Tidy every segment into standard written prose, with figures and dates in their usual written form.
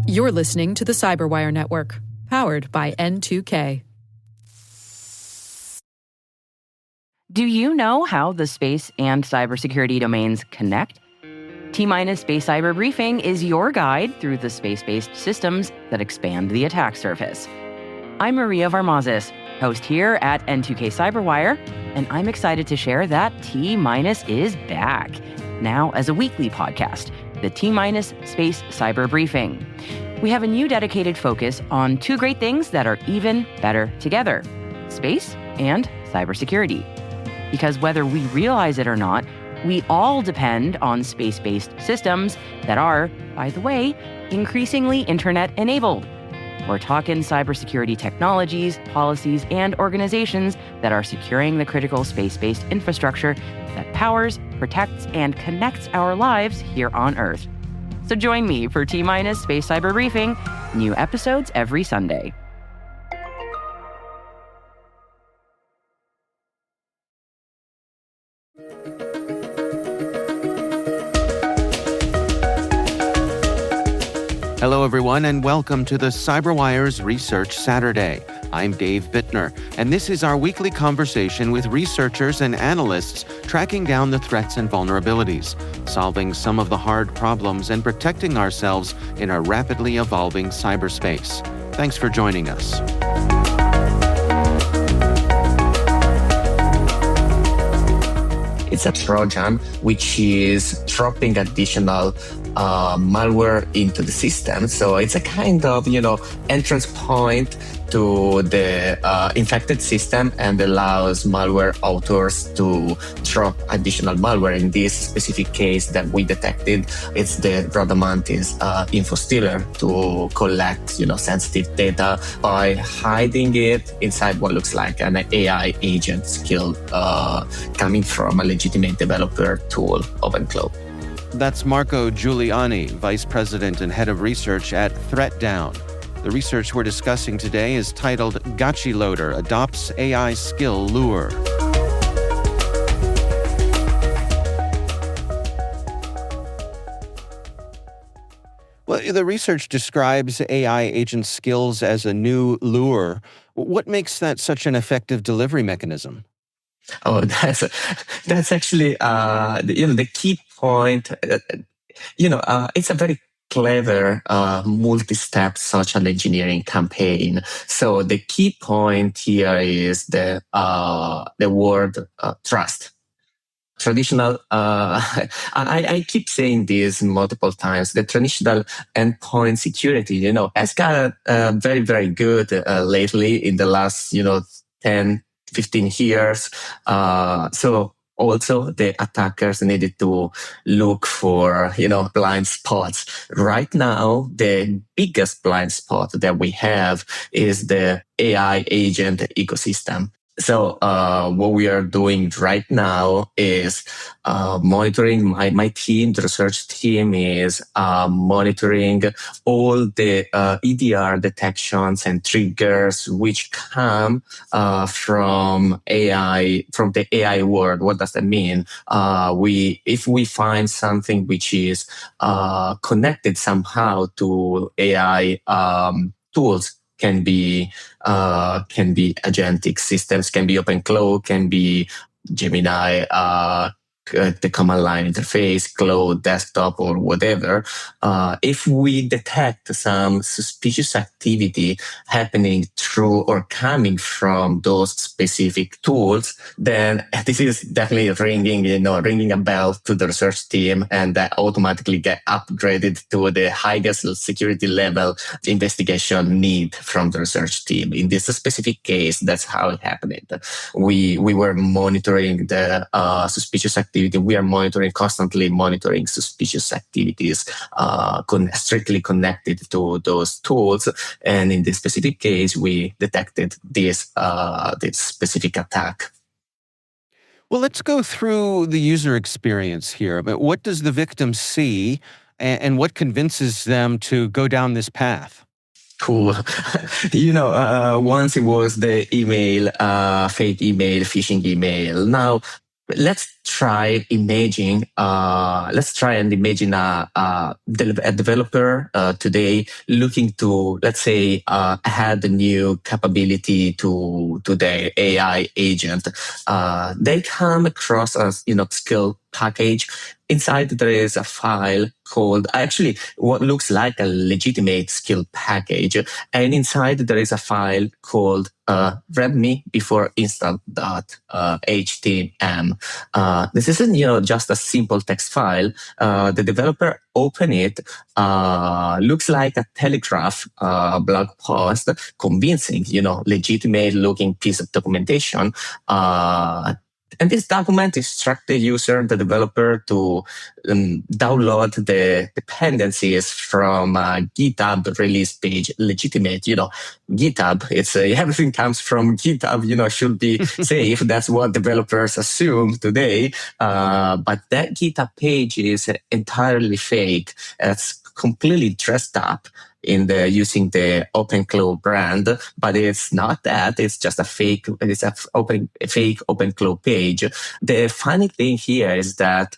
You're listening to the Cyberwire Network, powered by N2K. Do you know how the space and cybersecurity domains connect? T-Minus Space Cyber Briefing is your guide through the space-based systems that expand the attack surface. I'm Maria Varmazis, host here at N2K Cyberwire, and I'm excited to share that T-Minus is back, now as a weekly podcast, the T-Minus Space Cyber Briefing. We have a new dedicated focus on two great things that are even better together, space and cybersecurity. Because whether we realize it or not, we all depend on space-based systems that are, by the way, increasingly internet-enabled. We're talking cybersecurity technologies, policies, and organizations that are securing the critical space-based infrastructure that powers, protects, and connects our lives here on Earth. So join me for T-Minus Space Cyber Briefing, new episodes every Sunday. Hello, everyone, and welcome to the CyberWire's Research Saturday. I'm Dave Bittner, and this is our weekly conversation with researchers and analysts tracking down the threats and vulnerabilities, solving some of the hard problems, and protecting ourselves in a rapidly evolving cyberspace. Thanks for joining us. It's a Trojan which is dropping additional malware into the system. So it's a kind of, entrance point to the infected system and allows malware authors to drop additional malware. In this specific case that we detected, it's the Rhodomantis info stealer to collect, sensitive data by hiding it inside what looks like an AI agent skill coming from a legitimate developer tool, OpenClaw. That's Marco Giuliani, Vice President and Head of Research at ThreatDown. The research we're discussing today is titled Gotchi Loader Adopts AI Skill Lure. Well, the research describes AI agent skills as a new lure. What makes that such an effective delivery mechanism? Oh, that's actually the key point. It's a very clever multi-step social engineering campaign. So the key point here is the word trust. Traditional, I keep saying this multiple times, the traditional endpoint security, has got very, very good lately in the last, 10, 15 years. So also the attackers needed to look for, blind spots. Right now, the biggest blind spot that we have is the AI agent ecosystem. So what we are doing right now is monitoring. My team, the research team, is monitoring all the EDR detections and triggers which come from AI, from the AI world. What does that mean? If we find something which is connected somehow to AI tools, can be agentic systems, can be OpenClaw, can be Gemini, the command line interface, Claude, desktop, or whatever. If we detect some suspicious activity happening through or coming from those specific tools, then this is definitely ringing a bell to the research team, and that automatically get upgraded to the highest security level investigation need from the research team. In this specific case, that's how it happened. We were monitoring the suspicious activity. We are constantly monitoring suspicious activities strictly connected to those tools. And in this specific case, we detected this specific attack. Well, let's go through the user experience here. But what does the victim see, and what convinces them to go down this path? Cool. Once it was the email, fake email, phishing email. Now let's try imaging. Let's try and imagine a developer today looking to, let's say, add a new capability to their AI agent. They come across a skill package. Inside there is a file called actually what looks like a legitimate skill package, and inside there is a file called readme before install.htm. This isn't just a simple text file. The developer open it, looks like a Telegraph blog post, convincing, legitimate looking piece of documentation. And this document instructs the user, the developer, to download the dependencies from GitHub release page. Legitimate, GitHub. It's everything comes from GitHub. Should be safe. That's what developers assume today. But that GitHub page is entirely fake. It's completely dressed up using the OpenClaw brand, but it's not that. It's just a fake. It's a fake OpenClaw page. The funny thing here is that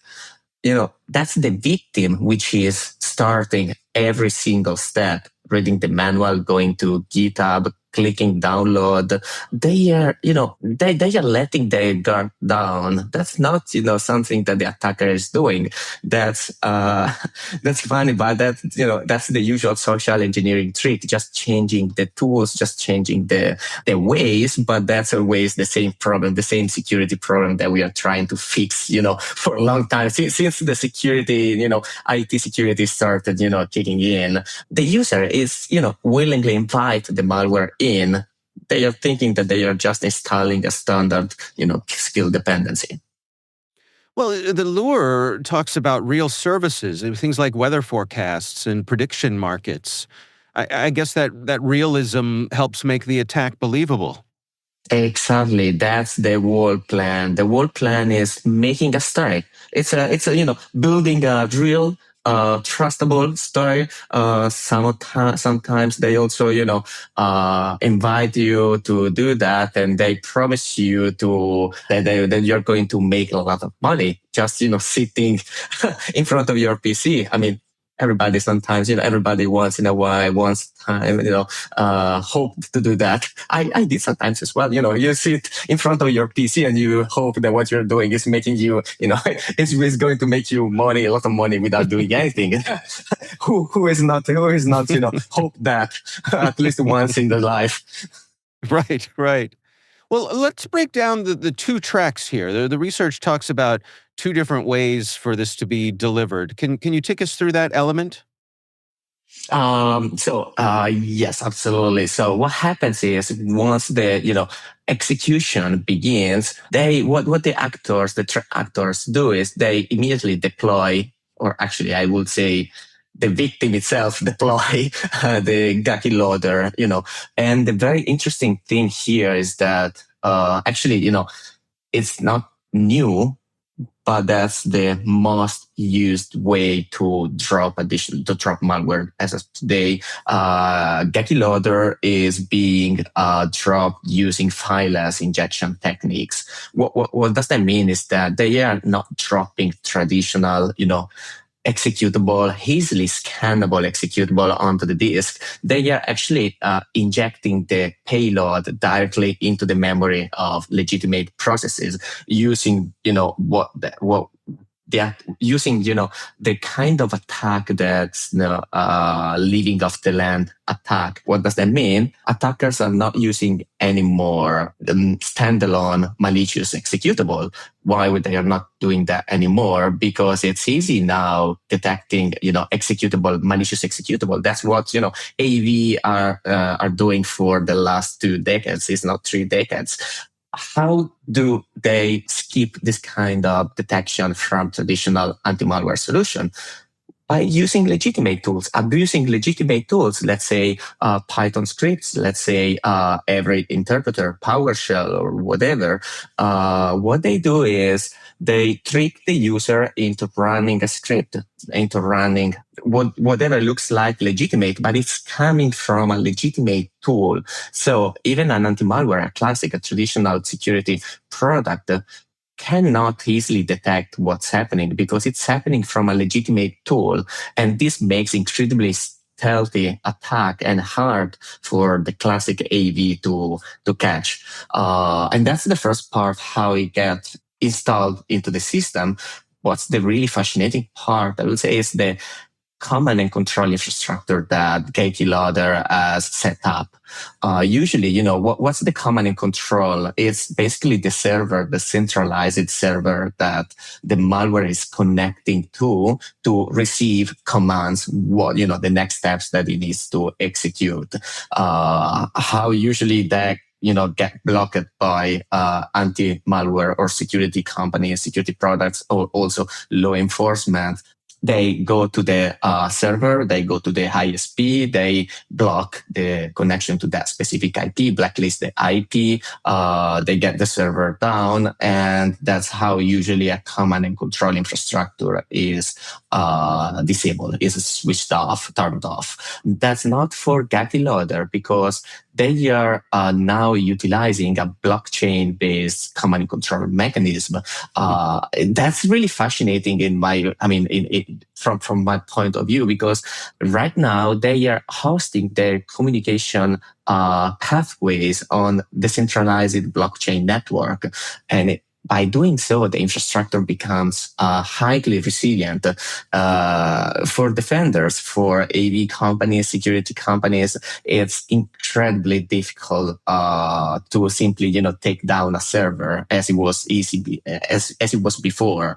that's the victim, which is starting every single step, reading the manual, going to GitHub, clicking download. They are, they are letting their guard down. That's not, something that the attacker is doing. That's funny, but that's the usual social engineering trick, just changing the tools, just changing the ways, but that's always the same problem, the same security problem that we are trying to fix, for a long time. Since the security, IT security started, kicking in, the user is, willingly invite the malware in. They are thinking that they are just installing a standard, skill dependency. Well, the lure talks about real services, things like weather forecasts and prediction markets. I guess that realism helps make the attack believable. Exactly. That's the whole plan. The whole plan is making a story. It's a building a real trustable story. Sometimes they also, invite you to do that, and they promise you that you're going to make a lot of money just, sitting in front of your PC. I mean, everybody sometimes, everybody once in a while, once time, hope to do that. I did sometimes as well. You sit in front of your PC and you hope that what you're doing is making you, is going to make you money, a lot of money without doing anything. who is not, hope that at least once in their life. Right. Well, let's break down the two tracks here. The research talks about two different ways for this to be delivered. Can you take us through that element? Yes, absolutely. So what happens is once the, execution begins, what the actors do is they immediately deploy, or actually I would say the victim itself deploy the Gaki loader, and the very interesting thing here is that, actually, it's not new, but that's the most used way to drop malware as of today. Gaki loader is being dropped using fileless injection techniques. What does that mean is that they are not dropping traditional, executable, easily scannable executable onto the disk. They are actually injecting the payload directly into the memory of legitimate processes using, using, the kind of attack that's living off the land attack. What does that mean? Attackers are not using anymore standalone malicious executable. Why would they are not doing that anymore? Because it's easy now detecting, malicious executable. That's what, AV are doing for the last 2 decades. It's not 3 decades. How do they skip this kind of detection from traditional anti-malware solution? By using legitimate tools, abusing legitimate tools, let's say Python scripts, let's say every interpreter, PowerShell or whatever. What they do is they trick the user into running a script, into running whatever looks like legitimate, but it's coming from a legitimate tool. So even an anti-malware, a traditional security product, cannot easily detect what's happening because it's happening from a legitimate tool. And this makes incredibly stealthy attack and hard for the classic AV to catch. And that's the first part, how it gets installed into the system. What's the really fascinating part, I would say, is the command and control infrastructure that Katie Lauder has set up. Usually, what's the command and control? It's basically the server, the centralized server that the malware is connecting to receive commands, the next steps that it needs to execute. How usually that get blocked by anti-malware or security companies, security products, or also law enforcement. They go to the server, they go to the ISP, they block the connection to that specific IP, blacklist the IP, they get the server down, and that's how usually a command and control infrastructure is disabled, is switched off, turned off. That's not for Katie Lauder because they are now utilizing a blockchain-based command and control mechanism. That's really fascinating from my point of view, because right now they are hosting their communication pathways on decentralized blockchain network. And by doing so, the infrastructure becomes highly resilient for defenders, for AV companies, security companies. It's incredibly difficult to simply, take down a server as it was as it was before.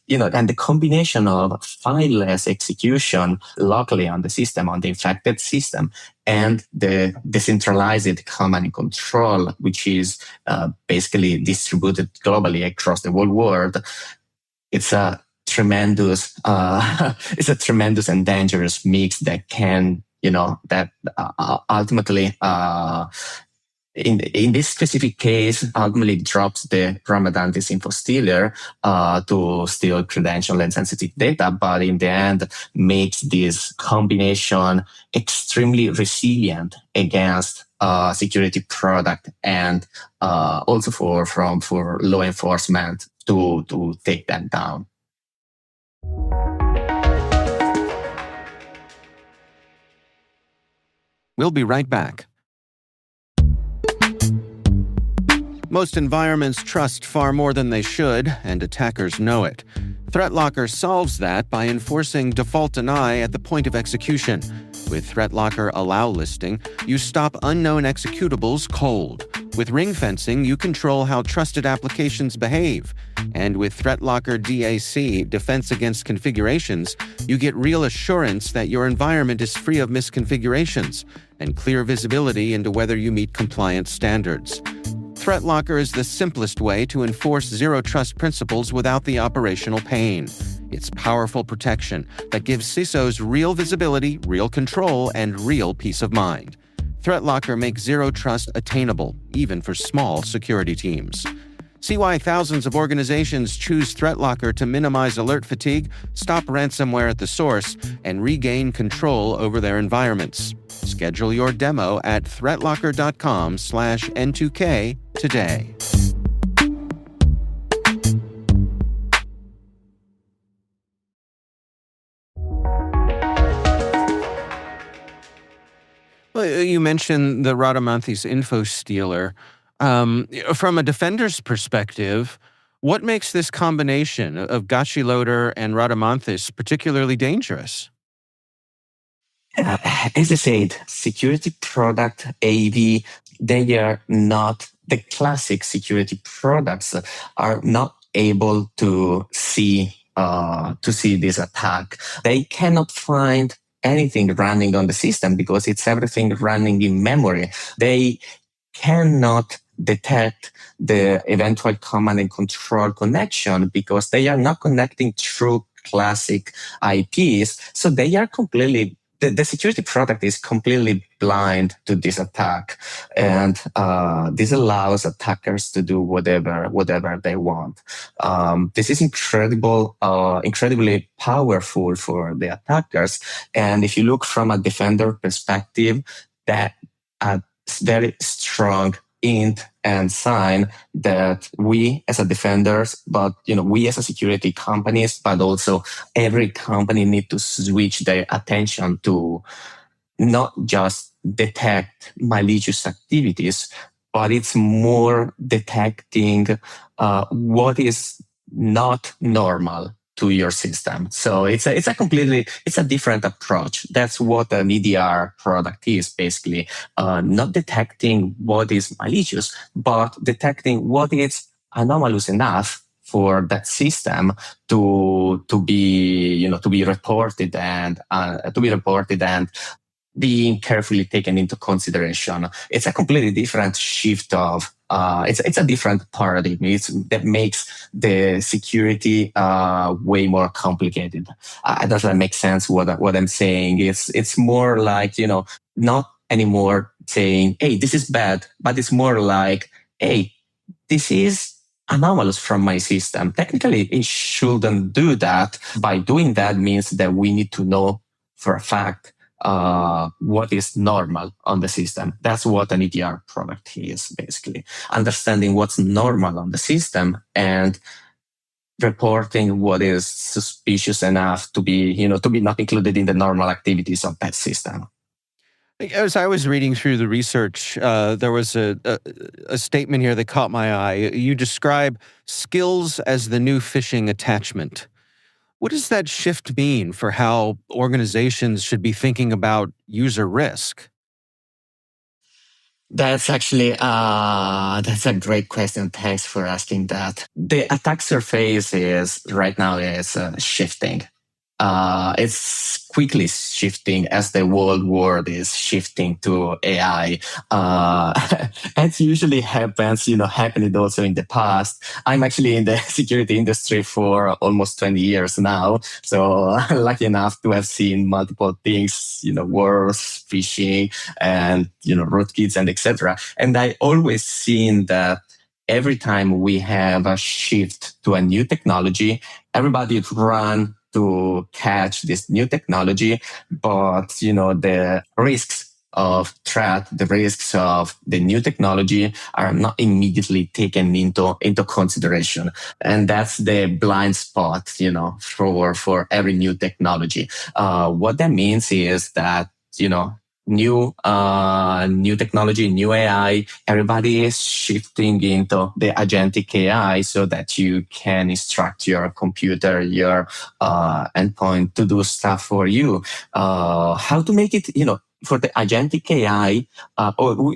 And the combination of fileless execution locally on the system, on the infected system, and the decentralized command and control, which is basically distributed globally across the whole world, it's a tremendous, and dangerous mix that can, ultimately. In this specific case, ultimately drops the Ramadan disinfo stealer to steal credential and sensitive data, but in the end makes this combination extremely resilient against security product and also for law enforcement to take them down. We'll be right back. Most environments trust far more than they should, and attackers know it. ThreatLocker solves that by enforcing default deny at the point of execution. With ThreatLocker Allow listing, you stop unknown executables cold. With ring fencing, you control how trusted applications behave. And with ThreatLocker DAC, Defense Against Configurations, you get real assurance that your environment is free of misconfigurations and clear visibility into whether you meet compliance standards. ThreatLocker is the simplest way to enforce zero-trust principles without the operational pain. It's powerful protection that gives CISOs real visibility, real control, and real peace of mind. ThreatLocker makes zero-trust attainable, even for small security teams. See why thousands of organizations choose ThreatLocker to minimize alert fatigue, stop ransomware at the source, and regain control over their environments. Schedule your demo at threatlocker.com/N2K today. Well, you mentioned the Rhadamanthys info stealer. From a defender's perspective, what makes this combination of Gachiloader and Rhadamanthys particularly dangerous? As I said, security product AV, they are not the classic security products are not able to see this attack. They cannot find anything running on the system because it's everything running in memory. They cannot detect the eventual command and control connection because they are not connecting through classic IPs. So they are completely, the security product is completely blind to this attack. And this allows attackers to do whatever they want. This is incredibly powerful for the attackers. And if you look from a defender perspective, that very strong int and sign that we as a defenders, but we as a security companies, but also every company need to switch their attention to not just detect malicious activities, but it's more detecting what is not normal to your system. So it's a different approach. That's what an EDR product is basically, not detecting what is malicious, but detecting what is anomalous enough for that system to be reported and being carefully taken into consideration. It's a completely different shift of it's a different paradigm. That makes the security way more complicated. Does that make sense? What I'm saying it's more like not anymore saying, "Hey, this is bad," but it's more like, "Hey, this is anomalous from my system." Technically, it shouldn't do that. By doing that means that we need to know for a fact what is normal on the system. That's what an EDR product is, basically. Understanding what's normal on the system and reporting what is suspicious enough to be not included in the normal activities of that system. As I was reading through the research, there was a statement here that caught my eye. You describe skills as the new phishing attachment. What does that shift mean for how organizations should be thinking about user risk? That's actually that's a great question. Thanks for asking that. The attack surface right now is shifting. It's quickly shifting as the whole world is shifting to AI. It usually happens, happened also in the past. I'm actually in the security industry for almost 20 years now. So I'm lucky enough to have seen multiple things, wars, phishing, and, rootkits and etc. And I always seen that every time we have a shift to a new technology, everybody run to catch this new technology, but the risks of threat, the risks of the new technology are not immediately taken into consideration, and that's the blind spot, for every new technology. What that means is that new technology, new AI, everybody is shifting into the agentic AI so that you can instruct your computer, your endpoint to do stuff for you. How to make it, for the agentic AI,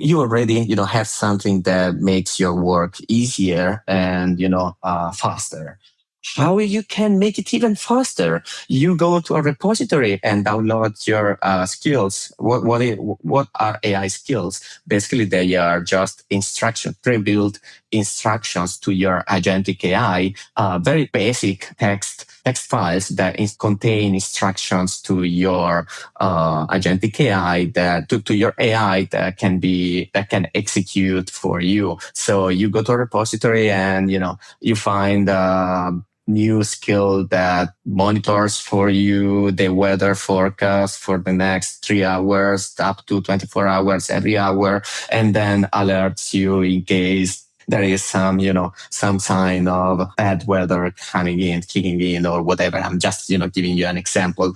you already, have something that makes your work easier and, faster. How you can make it even faster? You go to a repository and download your skills. What are AI skills? Basically, they are just pre-built instructions to your agentic AI, very basic text files that contain instructions to your agentic AI to your AI that can execute for you. So you go to a repository and you find new skill that monitors for you the weather forecast for the next 3 hours up to 24 hours every hour, and then alerts you in case there is some sign of bad weather kicking in or whatever. I'm just, giving you an example,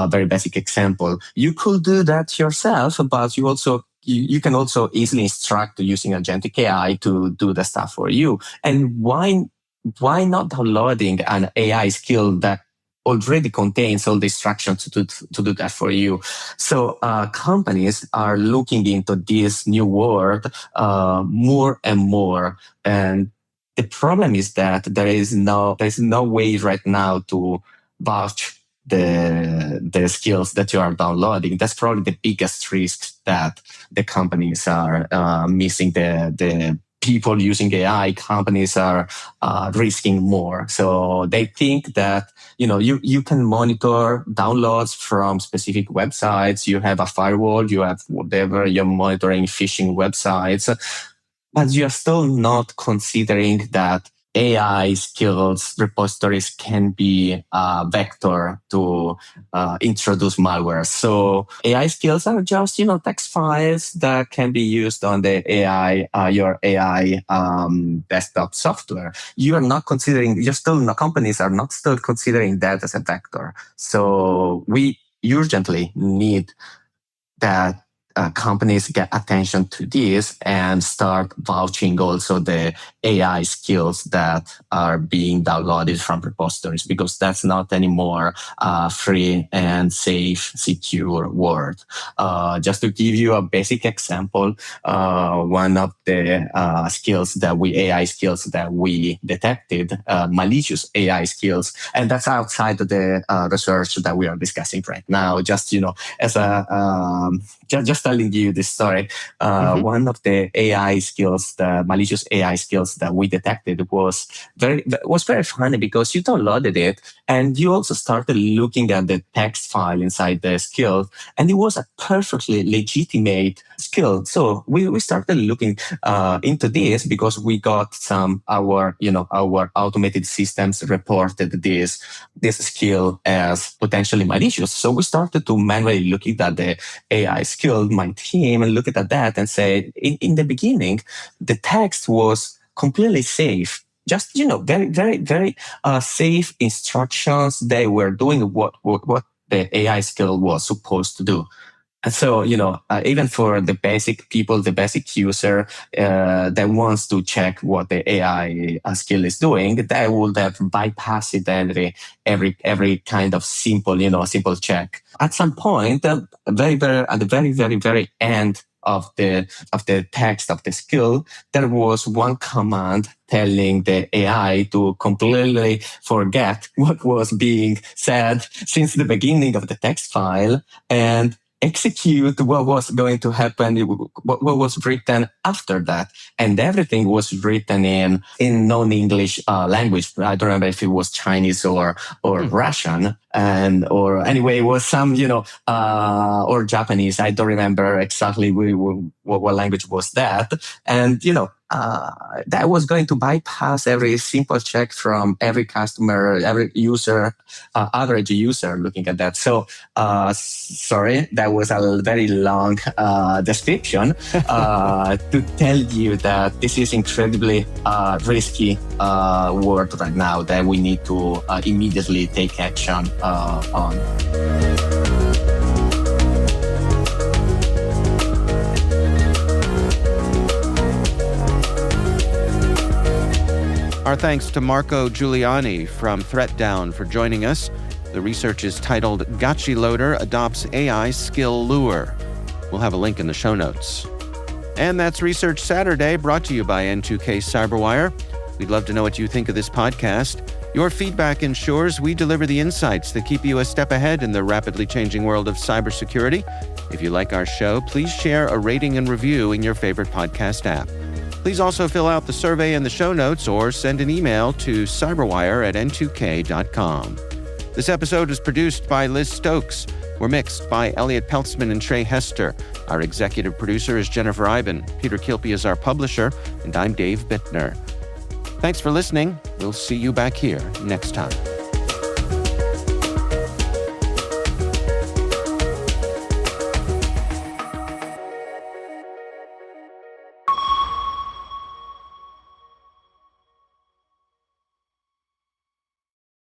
very basic example. You could do that yourself, but you can also easily instruct using agentic AI to do the stuff for you. And why not downloading an AI skill that already contains all the instructions to do that for you? So companies are looking into this new world more and more. And the problem is that there is no way right now to vouch the skills that you are downloading. That's probably the biggest risk that the companies are missing. The people using AI, companies are risking more. So they think that, you can monitor downloads from specific websites. You have a firewall, you have whatever, you're monitoring phishing websites, but you're still not considering that AI skills repositories can be a vector to introduce malware. So AI skills are just, text files that can be used on the your AI desktop software. You are not considering, companies are not still considering that as a vector. So we urgently need that companies get attention to this and start vouching also the AI skills that are being downloaded from repositories, because that's not anymore free and safe, secure word. Just to give you a basic example, one of the AI skills that we detected, malicious AI skills, and that's outside of the research that we are discussing right now. Just, as a just telling you this story, one of the AI skills, the malicious AI skills that we detected was very funny, because you downloaded it and you also started looking at the text file inside the skill, and it was a perfectly legitimate skill. So we started looking into this, because we got our automated systems reported this skill as potentially malicious. So we started to manually looking at the AI skill, my team, and look at that and say, in the beginning, the text was completely safe. Just, very, very, very safe instructions. They were doing what the AI skill was supposed to do. And so, even for the basic people, the basic user that wants to check what the AI skill is doing, they would have bypassed every kind of simple check. At some point, at the very, very, very end of the text of the skill, there was one command telling the AI to completely forget what was being said since the beginning of the text file and execute what was going to happen, what was written after that. And everything was written in non-English language. I don't remember if it was Chinese or Russian, or anyway, it was some, or Japanese. I don't remember exactly what language was that. And, that was going to bypass every simple check from every customer, every user, average user looking at that. So, sorry, that was a very long description to tell you that this is incredibly risky world right now that we need to immediately take action on. Our thanks to Marco Giuliani from ThreatDown for joining us. The research is titled Gotchi Loader Adopts AI Skill Lure. We'll have a link in the show notes. And that's Research Saturday, brought to you by N2K Cyberwire. We'd love to know what you think of this podcast. Your feedback ensures we deliver the insights that keep you a step ahead in the rapidly changing world of cybersecurity. If you like our show, please share a rating and review in your favorite podcast app. Please also fill out the survey in the show notes or send an email to cyberwire@n2k.com. This episode is produced by Liz Stokes. We're mixed by Elliot Peltzman and Trey Hester. Our executive producer is Jennifer Iben. Peter Kilpie is our publisher, and I'm Dave Bittner. Thanks for listening. We'll see you back here next time.